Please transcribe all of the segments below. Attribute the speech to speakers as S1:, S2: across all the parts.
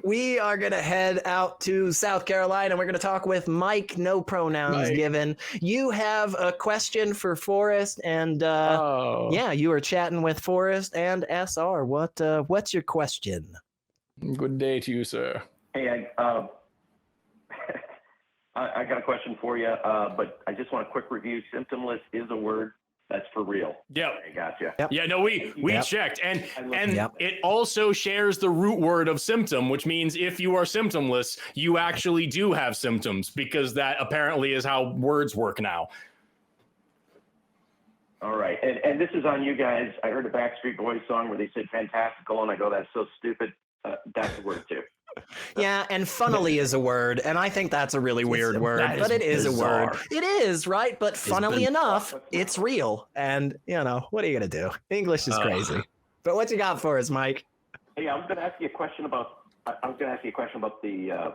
S1: We are going to head out to South Carolina. We're going to talk with Mike, no pronouns given. You have a question for Forrest, and yeah, you were chatting with Forrest and SR. What's your question?
S2: Good day to you, sir.
S3: Hey, I got a question for you, but I just want a quick review. Symptomless is a word that's for real.
S2: Yep.
S3: I gotcha.
S2: Yep. Yeah, no, we checked. And it also shares the root word of symptom, which means if you are symptomless, you actually do have symptoms, because that apparently is how words work now.
S3: All right. And this is on you guys. I heard a Backstreet Boys song where they said fantastical, and I go, that's so stupid. That's a word too.
S1: Yeah, and funnily is a word, and I think that's a really weird word, but it is bizarre. A word. It is, right? But funnily enough, it's real. And, you know, what are you going to do? English is crazy. But what you got for us, Mike?
S3: Hey, I was going to ask you a question about the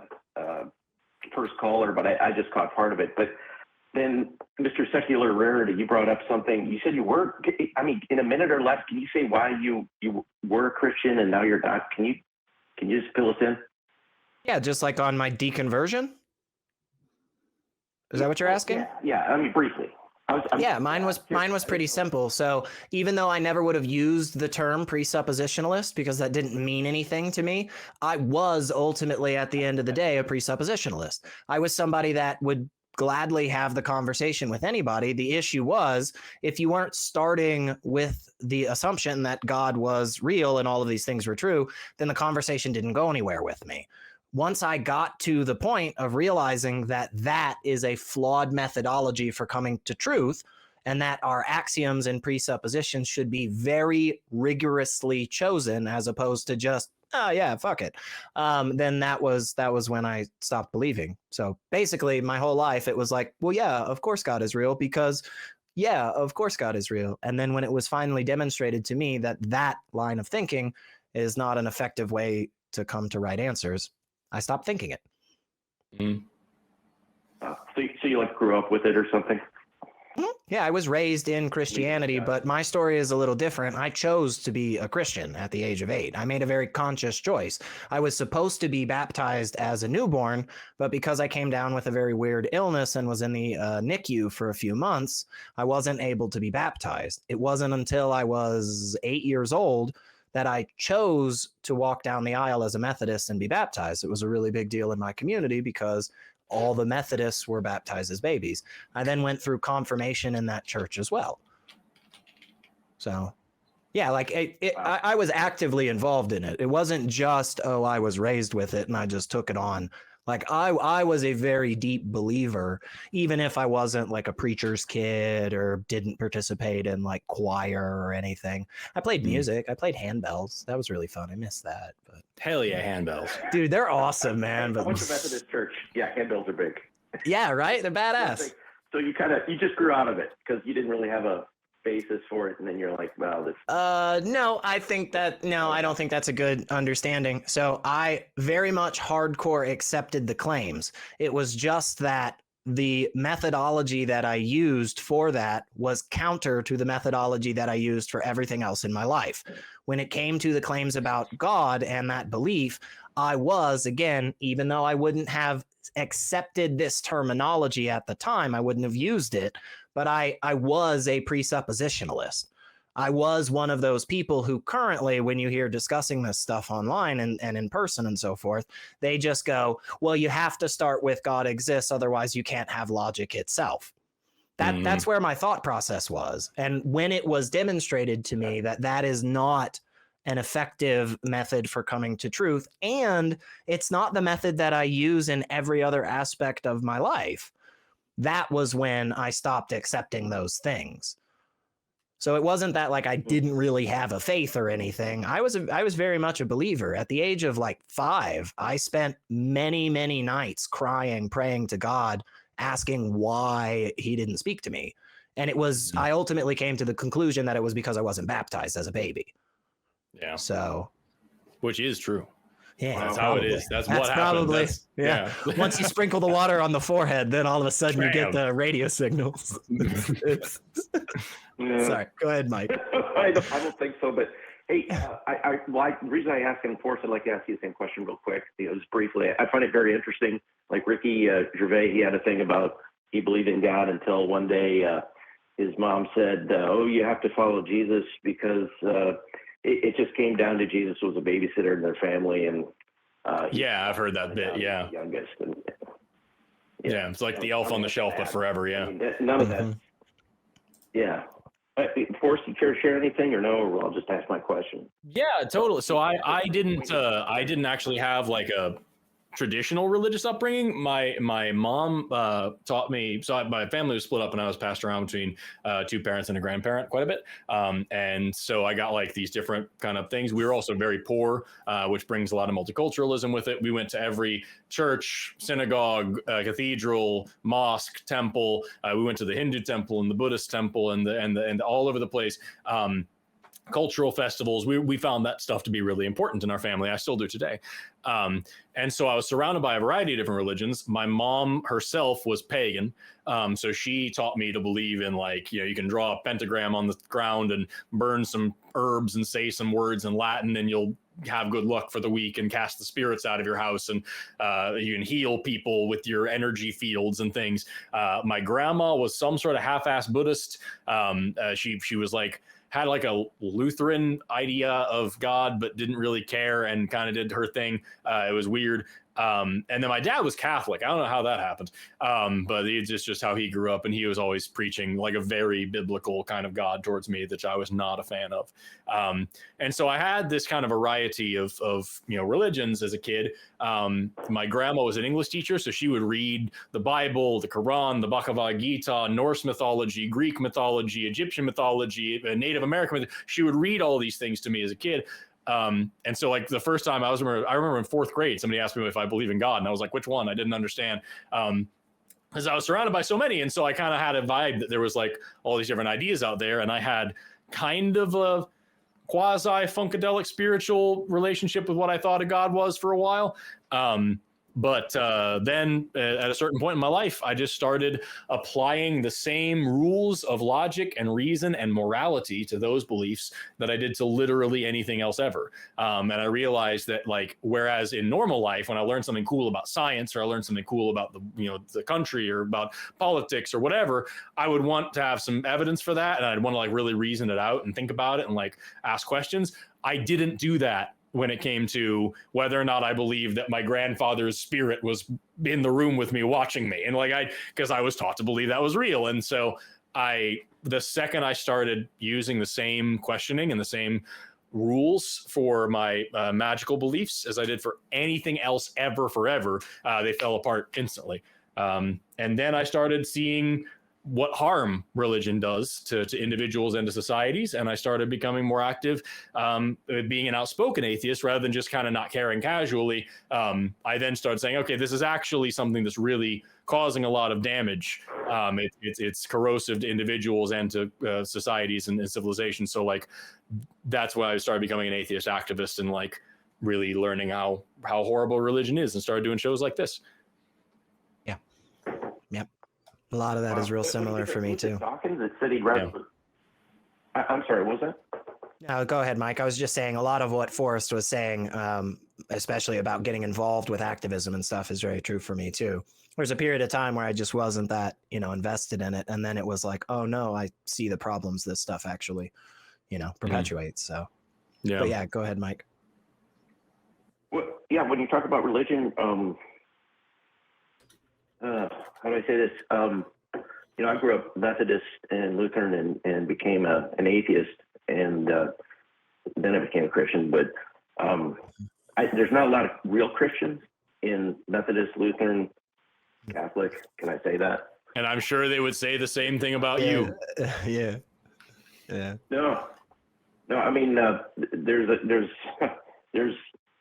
S3: first caller, but I just caught part of it. But then, Mr. Secular Rarity, you brought up something. You said you were, I mean, in a minute or less, can you say why you were a Christian and now you're not? Can you just fill us in?
S1: Yeah, just like on my deconversion. Is that what you're asking?
S3: Yeah. I mean, briefly.
S1: Mine was pretty simple. So even though I never would have used the term presuppositionalist because that didn't mean anything to me, I was ultimately at the end of the day a presuppositionalist. I was somebody that would gladly have the conversation with anybody. The issue was if you weren't starting with the assumption that God was real and all of these things were true, then the conversation didn't go anywhere with me. Once I got to the point of realizing that that is a flawed methodology for coming to truth, and that our axioms and presuppositions should be very rigorously chosen as opposed to just, oh yeah, fuck it. Then that was when I stopped believing. So basically my whole life, it was like, well, yeah, of course God is real because yeah, of course God is real. And then when it was finally demonstrated to me that that line of thinking is not an effective way to come to right answers, I stopped thinking it.
S3: Mm. So you like grew up with it or something?
S1: Yeah, I was raised in Christianity, but my story is a little different. I chose to be a Christian at the age of 8. I made a very conscious choice. I was supposed to be baptized as a newborn, but because I came down with a very weird illness and was in the NICU for a few months, I wasn't able to be baptized. It wasn't until I was 8 years old that I chose to walk down the aisle as a Methodist and be baptized. It was a really big deal in my community because all the Methodists were baptized as babies. I then went through confirmation in that church as well. So, yeah, like I was actively involved in it. It wasn't just, oh, I was raised with it and I just took it on. Like I was a very deep believer, even if I wasn't like a preacher's kid or didn't participate in like choir or anything. I played music. I played handbells. That was really fun. I missed that. But
S2: hell yeah, handbells.
S1: Dude, they're awesome, man.
S3: But I went to Methodist church. Yeah, handbells are big.
S1: Yeah, right? They're badass.
S3: So you just grew out of it because you didn't really have a basis for it, and then you're like, well, this.
S1: No, I don't think that's a good understanding. So I very much hardcore accepted the claims. It was just that the methodology that I used for that was counter to the methodology that I used for everything else in my life. When it came to the claims about God and that belief, I was, again, even though I wouldn't have accepted this terminology at the time, I wouldn't have used it, but I was a presuppositionalist. I was one of those people who currently, when you hear discussing this stuff online and in person and so forth, they just go, well, you have to start with God exists, otherwise you can't have logic itself. That's where my thought process was. And when it was demonstrated to me that that is not an effective method for coming to truth, and it's not the method that I use in every other aspect of my life, that was when I stopped accepting those things. So it wasn't that like I didn't really have a faith or anything. I was very much a believer. At the age of like 5, I spent many, many nights crying, praying to God, asking why he didn't speak to me. And it was, I ultimately came to the conclusion that it was because I wasn't baptized as a baby.
S2: Yeah.
S1: So.
S2: Which is true.
S1: Yeah,
S2: that's how it is. That's what
S1: probably
S2: happens.
S1: Yeah. Once you sprinkle the water on the forehead, then all of a sudden you get the radio signals. Sorry, go ahead, Mike.
S3: I don't think so, but hey, the reason I asked, and Forrest, I'd like to ask you the same question real quick. just briefly. I find it very interesting. Like Ricky Gervais, he had a thing about he believed in God until one day his mom said, "Oh, you have to follow Jesus," because it just came down to Jesus was a babysitter in their family, and
S2: yeah, I've heard that bit. Yeah,
S3: youngest. And,
S2: yeah, it's like the elf on the shelf, but forever. Yeah,
S3: I mean, none of that. Yeah. Forrest, you care to share anything or no? Or I'll just ask my question.
S2: Yeah, totally. So I didn't actually have like a traditional religious upbringing. My mom taught me. So my family was split up, and I was passed around between two parents and a grandparent quite a bit. And so I got like these different kind of things. We were also very poor, which brings a lot of multiculturalism with it. We went to every church, synagogue, cathedral, mosque, temple. We went to the Hindu temple and the Buddhist temple and all over the place. Cultural festivals, we found that stuff to be really important in our family. I still do today. And so I was surrounded by a variety of different religions. My mom herself was pagan. So she taught me to believe in, like, you can draw a pentagram on the ground and burn some herbs and say some words in Latin, and you'll have good luck for the week and cast the spirits out of your house. And you can heal people with your energy fields and things. My grandma was some sort of half-assed Buddhist. She was like, had like a Lutheran idea of God, but didn't really care and kind of did her thing. It was weird. And then my dad was Catholic. I don't know how that happened. But it's just how he grew up, and he was always preaching like a very biblical kind of God towards me, that I was not a fan of. And so I had this kind of variety of religions as a kid. My grandma was an English teacher, so she would read the Bible, the Quran, the Bhagavad Gita, Norse mythology, Greek mythology, Egyptian mythology, Native American mythology. She would read all these things to me as a kid. And so like the first time I remember in fourth grade, somebody asked me if I believe in God, and I was like, which one? I didn't understand. Because I was surrounded by so many. And so I kind of had a vibe that there was like all these different ideas out there. And I had kind of a quasi funkadelic spiritual relationship with what I thought a God was for a while. But then at a certain point in my life, I just started applying the same rules of logic and reason and morality to those beliefs that I did to literally anything else ever. And I realized that, like, whereas in normal life, when I learned something cool about science, or I learned something cool about the country, or about politics or whatever, I would want to have some evidence for that. And I'd want to like really reason it out and think about it and like ask questions. I didn't do that when it came to whether or not I believed that my grandfather's spirit was in the room with me watching me. And because I was taught to believe that was real. And so the second I started using the same questioning and the same rules for my magical beliefs as I did for anything else ever forever, they fell apart instantly. And then I started seeing what harm religion does to individuals and to societies. And I started becoming more active, being an outspoken atheist rather than just kind of not caring casually. I then started saying, okay, this is actually something that's really causing a lot of damage. It's corrosive to individuals and to societies and civilizations. So like, that's when I started becoming an atheist activist and like really learning how horrible religion is, and started doing shows like this.
S1: Yeah. Yep. A lot of that is real similar for me too.
S3: Dawkins that said he'd rather. Yeah. I'm sorry, what was that?
S1: No, go ahead, Mike. I was just saying a lot of what Forrest was saying, especially about getting involved with activism and stuff, is very true for me too. There's a period of time where I just wasn't that, invested in it. And then it was like, oh no, I see the problems this stuff actually, perpetuates. So, yeah. But yeah, go ahead, Mike.
S3: Well, yeah, when you talk about religion, how do I say this? I grew up Methodist and Lutheran and became an atheist, and then I became a Christian. But there's not a lot of real Christians in Methodist, Lutheran, Catholic. Can I say that?
S2: And I'm sure they would say the same thing about you.
S1: Yeah.
S3: No. I mean, there's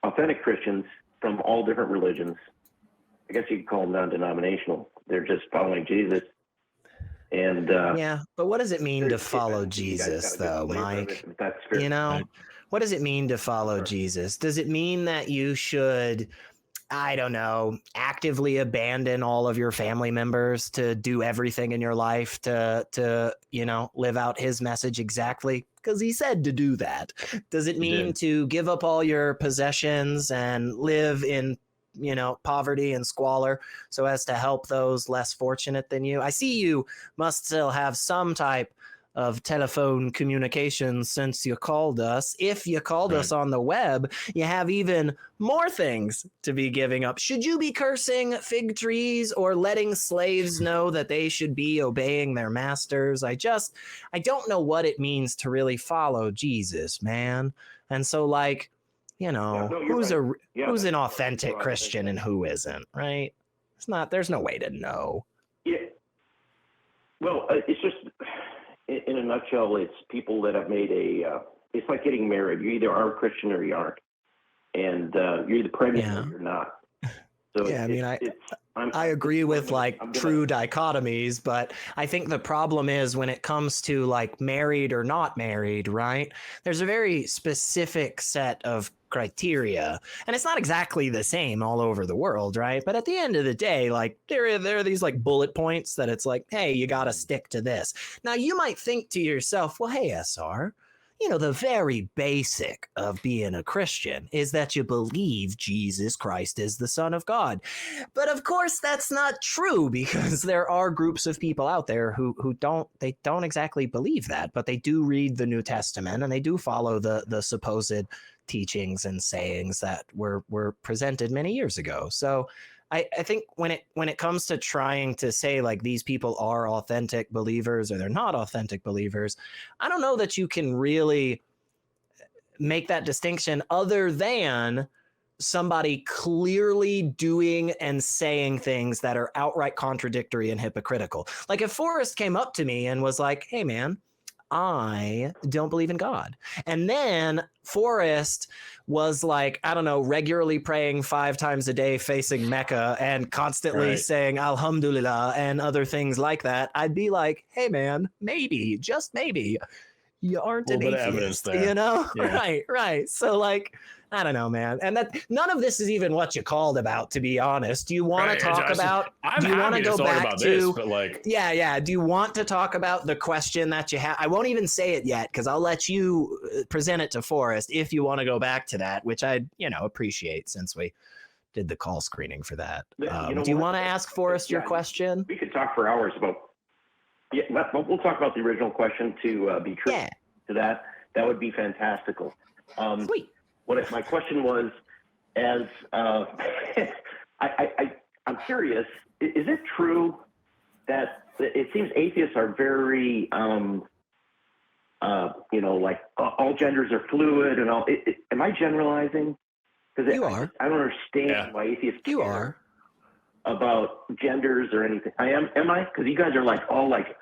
S3: authentic Christians from all different religions. I guess you could call them non-denominational. They're just following Jesus. And
S1: yeah, but what does it mean to follow Jesus, though, Mike? What does it mean to follow Jesus? Does it mean that you should, I don't know, actively abandon all of your family members to do everything in your life to live out his message exactly? Because he said to do that. Does it mean to give up all your possessions and live in poverty and squalor so as to help those less fortunate than you. I see you must still have some type of telephone communications since you called us. If you called us on the web, you have even more things to be giving up. Should you be cursing fig trees or letting slaves know that they should be obeying their masters? I don't know what it means to really follow Jesus, man. And so, like, who's an authentic Christian and who isn't, right? There's no way to know.
S3: Yeah. Well, it's just, in a nutshell, it's people that have made it's like getting married. You either are a Christian or you aren't. And you're either pregnant or you're not. So
S1: I agree with true dichotomies, but I think the problem is when it comes to like married or not married, right? There's a very specific set of criteria, and it's not exactly the same all over the world, right? But at the end of the day, like there are these like bullet points that it's like, hey, you got to stick to this. Now you might think to yourself, well, hey, SR, the very basic of being a Christian is that you believe Jesus Christ is the Son of God. But of course, that's not true, because there are groups of people out there who don't exactly believe that, but they do read the New Testament and they do follow the supposed teachings and sayings that were presented many years ago. So I think when it comes to trying to say like these people are authentic believers or they're not authentic believers, I don't know that you can really make that distinction other than somebody clearly doing and saying things that are outright contradictory and hypocritical. Like if Forrest came up to me and was like, hey man, I don't believe in God. And then Forrest was like, I don't know, regularly praying 5 times a day facing Mecca and constantly saying Alhamdulillah and other things like that. I'd be like, hey man, maybe, just maybe, you aren't an atheist, Right. So like, I don't know, man. And that none of this is even what you called about, to be honest. Do you want to talk about, do you want to go back to, do you want to talk about the question that you have? I won't even say it yet, because I'll let you present it to Forrest if you want to go back to that, which I, appreciate since we did the call screening for that. Do you want to ask Forrest your question?
S3: We could talk for hours about, we'll talk about the original question to be true to that. That would be fantastical.
S1: Sweet.
S3: My question was, as I'm curious, is it true that it seems atheists are very, like all genders are fluid and all? Am I generalizing? Because
S1: you are.
S3: I don't understand why atheists
S1: you
S3: care
S1: are
S3: about genders or anything. Am I? Because you guys are like all like.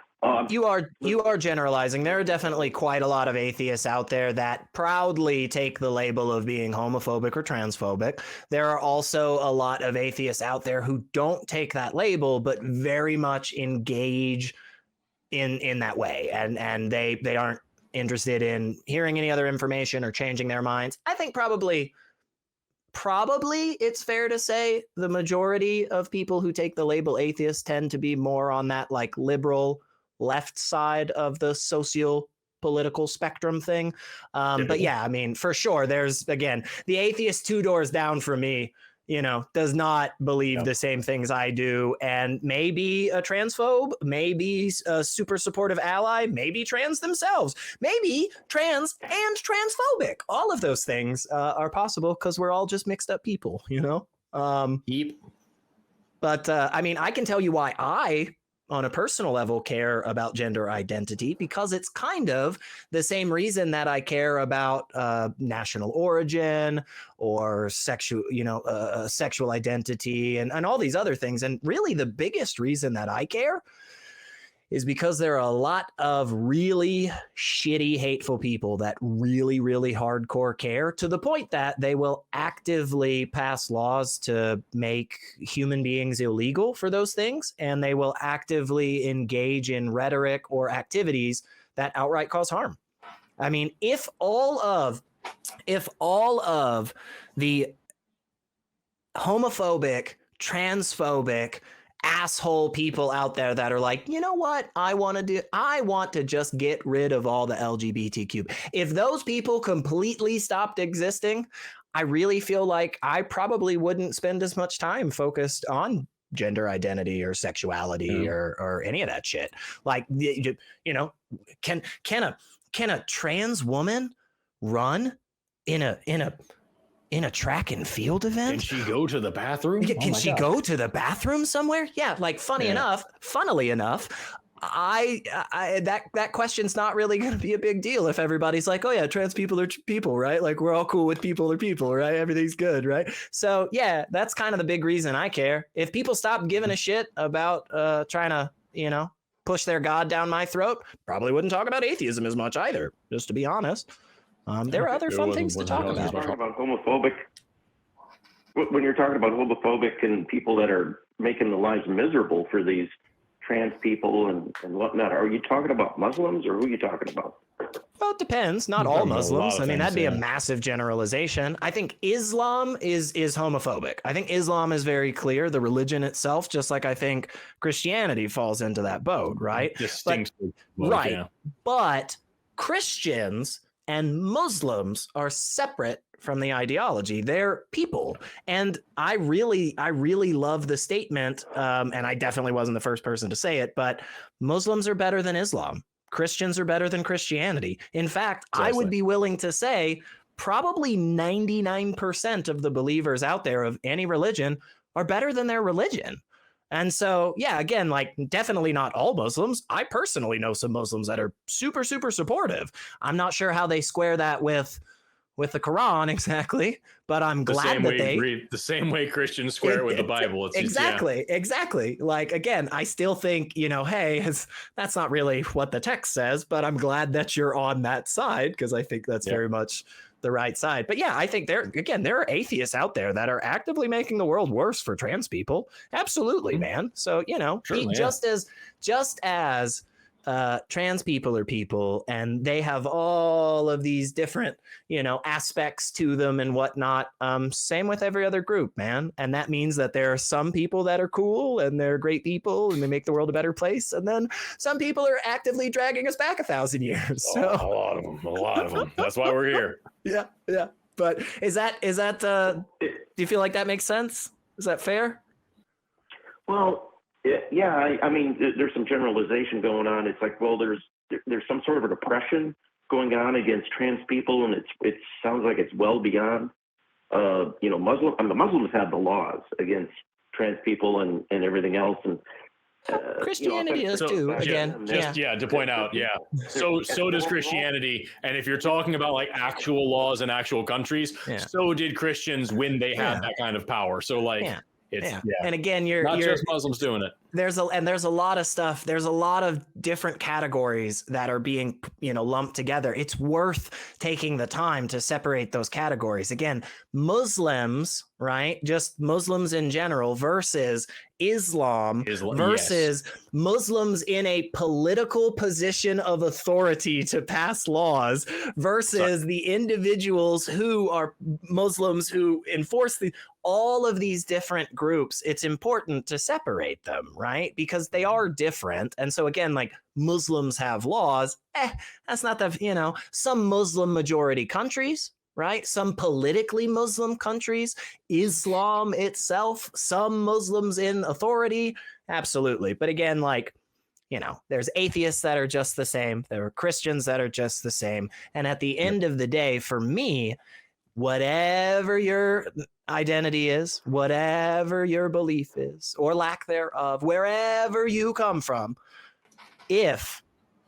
S1: You are generalizing. There are definitely quite a lot of atheists out there that proudly take the label of being homophobic or transphobic. There are also a lot of atheists out there who don't take that label, but very much engage in that way. And they aren't interested in hearing any other information or changing their minds. I think probably it's fair to say the majority of people who take the label atheist tend to be more on that like liberal left side of the socio-political spectrum thing. But yeah, I mean, for sure, there's, again, the atheist 2 doors down from me, does not believe the same things I do, and maybe a transphobe, maybe a super supportive ally, maybe trans themselves, maybe trans and transphobic. All of those things are possible because we're all just mixed up people, But I mean, I can tell you why I, on a personal level, care about gender identity, because it's kind of the same reason that I care about national origin or sexual identity and all these other things. And really the biggest reason that I care is because there are a lot of really shitty, hateful people that really, really hardcore care, to the point that they will actively pass laws to make human beings illegal for those things. And they will actively engage in rhetoric or activities that outright cause harm. I mean, if all of the homophobic, transphobic, asshole people out there that are like, you know what, I want to just get rid of all the LGBTQ. If those people completely stopped existing, I really feel like I probably wouldn't spend as much time focused on gender identity or sexuality or any of that shit. Like, you know, can a trans woman run in a track and field event?
S2: Can she go to the bathroom?
S1: Can she go to the bathroom somewhere? Yeah, like funnily enough, that question's not really going to be a big deal if everybody's like, oh yeah, trans people are people, right? Like we're all cool with people are people, right? Everything's good, right? So yeah, that's kind of the big reason I care. If people stop giving a shit about trying to, you know, push their God down my throat, probably wouldn't talk about atheism as much either, just to be honest. There are other fun things to talk about.
S3: Talking about homophobic, when you're talking about homophobic and people that are making the lives miserable for these trans people and whatnot, are you talking about Muslims or who are you talking about?
S1: Well, it depends. Not all Muslims. I mean, that'd be a massive generalization. I think Islam is homophobic. I think Islam is very clear, the religion itself, just like I think Christianity falls into that boat, right? But Christians and Muslims are separate from the ideology. They're people. And I really love the statement, and I definitely wasn't the first person to say it, but Muslims are better than Islam. Christians are better than Christianity. In fact, I would be willing to say probably 99% of the believers out there of any religion are better than their religion. And so, yeah, again, like definitely not all Muslims. I personally know some Muslims that are super, super supportive. I'm not sure how they square that with the Quran exactly, but I'm glad that
S2: the same way Christians square it with the Bible. It's
S1: exactly. Like, again, I still think, you know, hey, that's not really what the text says, but I'm glad that you're on that side because I think that's very much the right side. But yeah, I think there are atheists out there that are actively making the world worse for trans people. Absolutely, man. So, you know, just as trans people are people and they have all of these different, you know, aspects to them and whatnot. Same with every other group, man. And that means that there are some people that are cool and they're great people and they make the world a better place. And then some people are actively dragging us back 1,000 years. So
S2: a lot of them. That's why we're here.
S1: Yeah. But is that do you feel like that makes sense? Is that fair?
S3: Well, yeah, I mean, there's some generalization going on. It's like, well, there's some sort of an oppression going on against trans people, and it sounds like it's well beyond, you know, the Muslims have the laws against trans people and everything else, and
S1: Christianity is too. Again,
S2: to point out, So does Christianity, and if you're talking about like actual laws in actual countries, so did Christians when they had that kind of power. So like.
S1: And again, you're
S2: not just Muslims doing it.
S1: There's a lot of stuff. There's a lot of different categories that are being, you know, lumped together. It's worth taking the time to separate those categories. Again, Muslims, right? Just Muslims in general versus Islam versus Muslims in a political position of authority to pass laws versus the individuals who are Muslims who enforce all of these different groups. It's important to separate them, right? Because they are different. And so again, like Muslims have laws. That's not the, you know, some Muslim majority countries, right? Some politically Muslim countries, Islam itself, some Muslims in authority. Absolutely. But again, like, you know, there's atheists that are just the same. There are Christians that are just the same. And at the end of the day, for me, whatever your identity is, whatever your belief is, or lack thereof, wherever you come from, if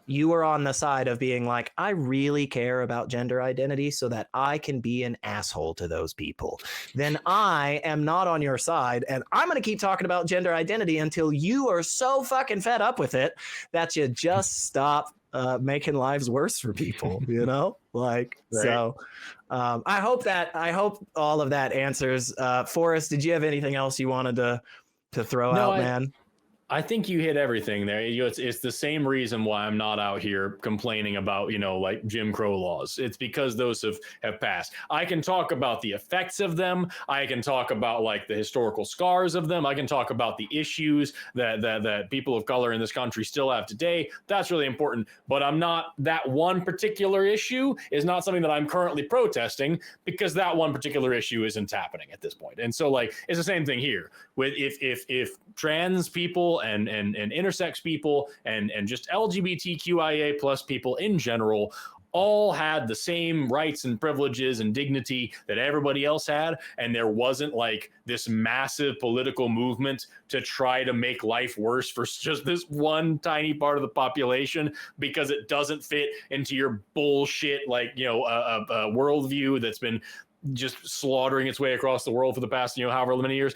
S1: you are on the side of being like, I really care about gender identity so that I can be an asshole to those people, then I am not on your side. And I'm going to keep talking about gender identity until you are so fucking fed up with it that you just stop making lives worse for people, you know? Like, so I hope all of that answers. Forrest, did you have anything else you wanted to throw out, man?
S2: I think you hit everything there. It's the same reason why I'm not out here complaining about, like Jim Crow laws. It's because those have passed. I can talk about the effects of them. I can talk about like the historical scars of them. I can talk about the issues that people of color in this country still have today. That's really important. But that one particular issue is not something that I'm currently protesting, because that one particular issue isn't happening at this point. And so like, it's the same thing here with if trans people and intersex people and just LGBTQIA plus people in general all had the same rights and privileges and dignity that everybody else had, and there wasn't like this massive political movement to try to make life worse for just this one tiny part of the population because it doesn't fit into your bullshit a worldview that's been just slaughtering its way across the world for the past however many years.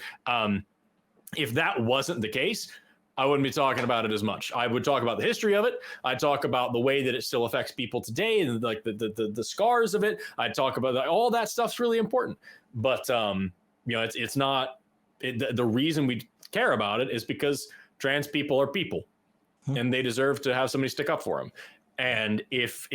S2: If that wasn't the case, I wouldn't be talking about it as much. I would talk about the history of it. I'd talk about the way that it still affects people today and like the scars of it. I'd talk about all that stuff's really important. But it's not the reason we care about it is because trans people are people, and they deserve to have somebody stick up for them. And if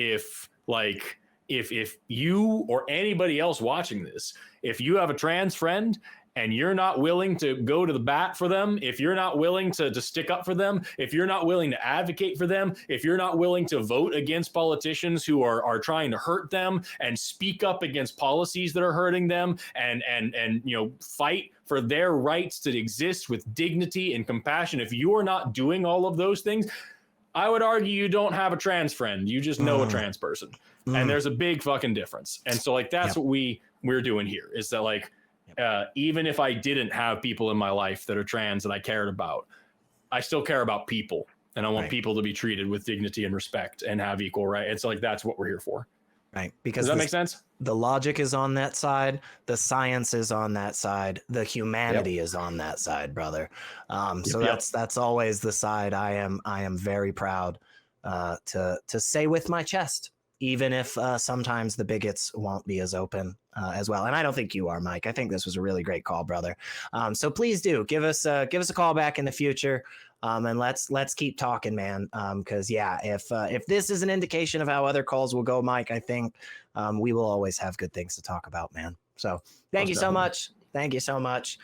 S2: you or anybody else watching this, if you have a trans friend and you're not willing to go to the bat for them, if you're not willing to stick up for them, if you're not willing to advocate for them, if you're not willing to vote against politicians who are trying to hurt them and speak up against policies that are hurting them and fight for their rights to exist with dignity and compassion, if you're not doing all of those things, I would argue you don't have a trans friend. You just know a trans person. And there's a big fucking difference. And so like, that's what we're doing here, is that like, even if I didn't have people in my life that are trans that I cared about, I still care about people, and I want people to be treated with dignity and respect and have equal rights. It's like, that's what we're here for.
S1: Right. Because
S2: does that make sense?
S1: The logic is on that side. The science is on that side. The humanity is on that side, brother. So that's always the side I am very proud to say with my chest, even if sometimes the bigots won't be as open as well. And I don't think you are, Mike. I think this was a really great call, brother. So please do give us a call back in the future. And let's keep talking, man. Because if this is an indication of how other calls will go, Mike, I think we will always have good things to talk about, man. So thank you so much. Thank you so much.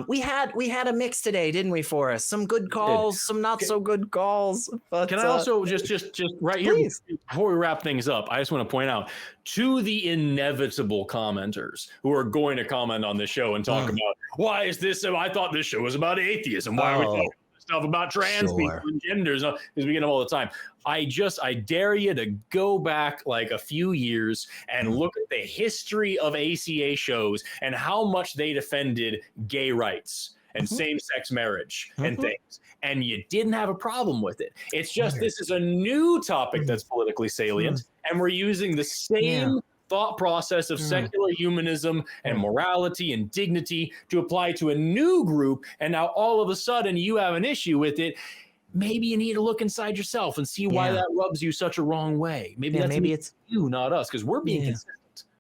S1: We had a mix today, didn't we, Forrest? Some good calls, some not so good calls. But,
S2: can I also just right
S1: please,
S2: here before we wrap things up, I just want to point out to the inevitable commenters who are going to comment on this show and talk about, why is this? I thought this show was about atheism. Why are we talking stuff about trans people and genders? Because we get them all the time. I dare you to go back like a few years and look at the history of ACA shows and how much they defended gay rights and same-sex marriage and things. And you didn't have a problem with it. It's just this is a new topic that's politically salient, and we're using the same thought process of secular humanism and morality and dignity to apply to a new group. And now all of a sudden you have an issue with it. Maybe you need to look inside yourself and see why that rubs you such a wrong way. Maybe it's you, not us, because we're being consistent.